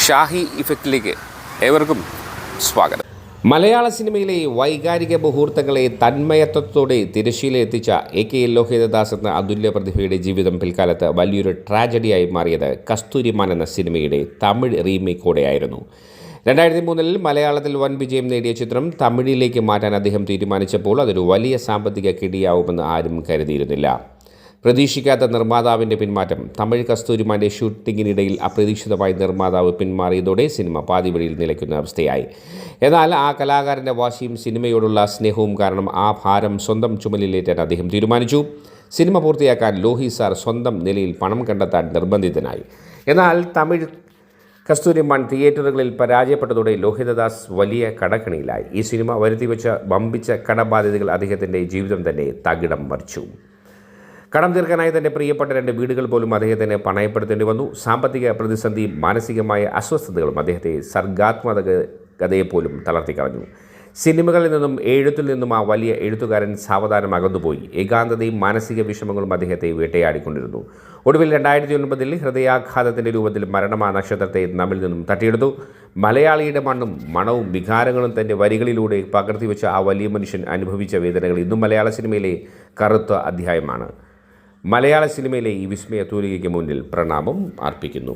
ഷാഹി ഇഫക്റ്റിലേക്ക് ഏവർക്കും സ്വാഗതം. മലയാള സിനിമയിലെ വൈകാരിക മുഹൂർത്തങ്ങളെ തന്മയത്വത്തോടെ തിരശ്ശീലയെത്തിച്ച AK ലോഹിതദാസ് എന്ന അതുല്യ പ്രതിഭയുടെ ജീവിതം പിൽക്കാലത്ത് വലിയൊരു ട്രാജഡിയായി മാറിയത് കസ്തൂരിമാൻ എന്ന സിനിമയുടെ തമിഴ് റീമേക്കോടെയായിരുന്നു. 2003 മലയാളത്തിൽ വൻ വിജയം നേടിയ ചിത്രം തമിഴിലേക്ക് മാറ്റാൻ അദ്ദേഹം തീരുമാനിച്ചപ്പോൾ അതൊരു വലിയ സാമ്പത്തിക കിടിയാവുമെന്ന് ആരും കരുതിയിരുന്നില്ല. പ്രതീക്ഷിക്കാത്ത നിർമ്മാതാവിൻ്റെ പിന്മാറ്റം. തമിഴ് കസ്തൂരിമാൻ്റെ ഷൂട്ടിങ്ങിനിടയിൽ അപ്രതീക്ഷിതമായി നിർമ്മാതാവ് പിന്മാറിയതോടെ സിനിമ പാതിവഴിയിൽ നിലയ്ക്കുന്ന അവസ്ഥയായി. എന്നാൽ ആ കലാകാരൻ്റെ വാശിയും സിനിമയോടുള്ള സ്നേഹവും കാരണം ആ ഭാരം സ്വന്തം ചുമലിലേറ്റാൻ അദ്ദേഹം തീരുമാനിച്ചു. സിനിമ പൂർത്തിയാക്കാൻ ലോഹി സാർ സ്വന്തം നിലയിൽ പണം കണ്ടെത്താൻ നിർബന്ധിതനായി. എന്നാൽ തമിഴ് കസ്തൂരിമാൻ തിയേറ്ററുകളിൽ പരാജയപ്പെട്ടതോടെ ലോഹിതദാസ് വലിയ കടക്കണിയിലായി. ഈ സിനിമ വരുത്തിവെച്ച വമ്പിച്ച കടബാധ്യതകൾ അദ്ദേഹത്തിൻ്റെ ജീവിതം തന്നെ തകിടം മറിച്ചു. കടം തീർക്കാനായി തൻ്റെ പ്രിയപ്പെട്ട 2 വീടുകൾ പോലും അദ്ദേഹത്തിന് പണയപ്പെടുത്തേണ്ടി വന്നു. സാമ്പത്തിക പ്രതിസന്ധിയും മാനസികമായ അസ്വസ്ഥതകളും അദ്ദേഹത്തെ സർഗാത്മകതയെപ്പോലും തളർത്തിക്കളഞ്ഞു. സിനിമകളിൽ നിന്നും എഴുത്തിൽ നിന്നും ആ വലിയ എഴുത്തുകാരൻ സാവധാനം അകന്നുപോയി. ഏകാന്തതയും മാനസിക വിഷമങ്ങളും അദ്ദേഹത്തെ വേട്ടയാടിക്കൊണ്ടിരുന്നു. ഒടുവിൽ 2009 ഹൃദയാഘാതത്തിൻ്റെ രൂപത്തിൽ മരണം ആ നക്ഷത്രത്തെ നമ്മിൽ നിന്നും തട്ടിയെടുത്തു. മലയാളിയുടെ മണ്ണും മണവും വികാരങ്ങളും തൻ്റെ വരികളിലൂടെ പകർത്തിവെച്ച ആ വലിയ മനുഷ്യൻ അനുഭവിച്ച വേദനകൾ ഇന്നും മലയാള സിനിമയിലെ കറുത്ത അധ്യായമാണ്. മലയാള സിനിമയിലെ ഈ വിസ്മയ തൂലികയ്ക്ക് മുന്നിൽ പ്രണാമം അർപ്പിക്കുന്നു.